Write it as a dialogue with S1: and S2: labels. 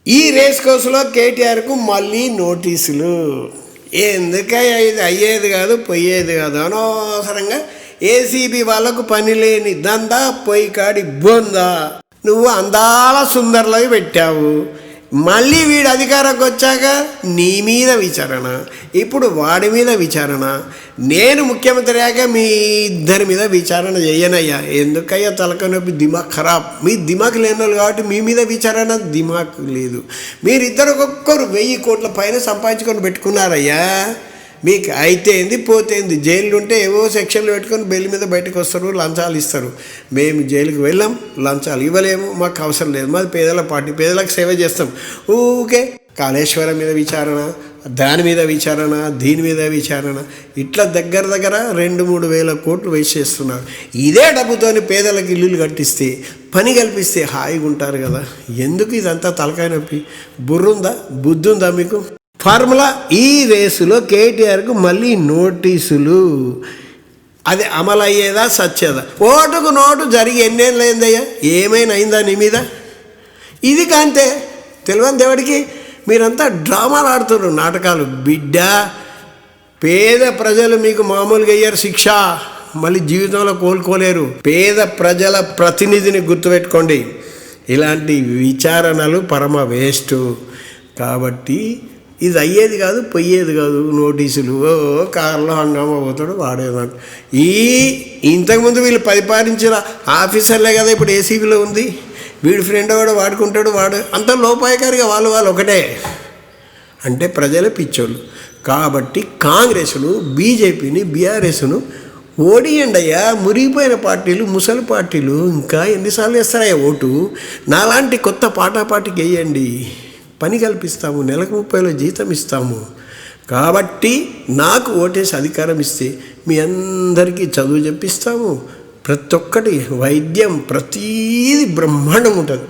S1: ఈ రేస్ కోర్సులో కేటీఆర్కు మళ్ళీ నోటీసులు. ఎందుకయ్యా ఇది అయ్యేది కాదు పోయేది కాదు, అనవసరంగా ఏసీబీ వాళ్ళకు పని లేని దందా పొయ్యి కాడి బొందా. నువ్వు అందాల సుందర్లవి పెట్టావు, మళ్ళీ వీడు అధికారంకి వచ్చాక నీ మీద విచారణ, ఇప్పుడు వాడి మీద విచారణ. నేను ముఖ్యమంత్రి అయ్యాక మీ ఇద్దరి మీద విచారణ చేయనయ్యా. ఎందుకయ్యా తలక నొప్పి, దిమాగ్ ఖరాబ్. మీ దిమాగ్ లేని వాళ్ళు కాబట్టి మీ మీద విచారణ, దిమాగ్ లేదు. మీరిద్దరు ఒక్కొక్కరు 1000 కోట్ల పైన సంపాదించుకొని పెట్టుకున్నారయ్యా. మీకు అయితే ఏంది పోతేంది, జైలు ఉంటే ఏవో సెక్షన్లు పెట్టుకొని బెయిల్ మీద బయటకు వస్తారు, లంచాలు ఇస్తారు. మేము జైలుకి వెళ్ళాం, లంచాలు ఇవ్వలేము, మాకు అవసరం లేదు. మాది పేదల పార్టీ, పేదలకు సేవ చేస్తాం. ఊకే కాళేశ్వరం మీద విచారణ, దాని మీద విచారణ, దీని మీద విచారణ, ఇట్లా దగ్గర 2-3 వేల కోట్లు వేస్ట్ చేస్తున్నారు. ఇదే డబ్బుతోని పేదలకు ఇల్లులు కట్టిస్తే, పని కల్పిస్తే హాయిగా ఉంటారు కదా. ఎందుకు ఇదంతా తలకాయ నొప్పి? బుర్రుందా, బుద్ధి ఉందా మీకు? ఫార్ములా ఈ రేసులో కేటీఆర్కు మళ్ళీ నోటీసులు. అది అమలు అయ్యేదా సచ్చేదా? ఓటుకు నోటు జరిగి ఎన్నేళ్ళు అయిందయ్యా? ఏమైనా అయిందా నీ మీద? ఇది కాంతే తెలియని దేవుడికి మీరంతా డ్రామాలు ఆడుతున్నారు, నాటకాలు. బిడ్డ, పేద ప్రజలు మీకు మామూలుగా అయ్యారు శిక్ష, మళ్ళీ జీవితంలో కోలుకోలేరు. పేద ప్రజల ప్రతినిధిని గుర్తుపెట్టుకోండి. ఇలాంటి విచారణలు పరమ వేస్ట్. కాబట్టి ఇది అయ్యేది కాదు పోయేది కాదు. నోటీసులు, కారులో హంగామా పోతాడు వాడేదాడు. ఇంతకుముందు వీళ్ళు పరిపాలించిన ఆఫీసర్లే కదా ఇప్పుడు ఏసీబీలో ఉంది. వీడి ఫ్రెండ్ వాడు వాడుకుంటాడు, వాడు అంత లోపాయకారిగా వాళ్ళు ఒకటే. అంటే ప్రజలే పిచ్చోళ్ళు. కాబట్టి కాంగ్రెస్ను, బీజేపీని, బీఆర్ఎస్ను ఓడియండి అయ్యా. మురిగిపోయిన పార్టీలు, ముసలి పార్టీలు ఇంకా ఎన్నిసార్లు వేస్తారయ్యా ఓటు? నాలాంటి కొత్త పాటాపాటికి వేయండి, పని కల్పిస్తాము, నెలకు 30,000 జీతం ఇస్తాము. కాబట్టి నాకు ఓటేసి అధికారం ఇస్తే మీ అందరికీ చదువు చెప్పిస్తాము. ప్రతి ఒక్కటి వైద్యం ప్రతీది బ్రహ్మాండంగా ఉంటుంది.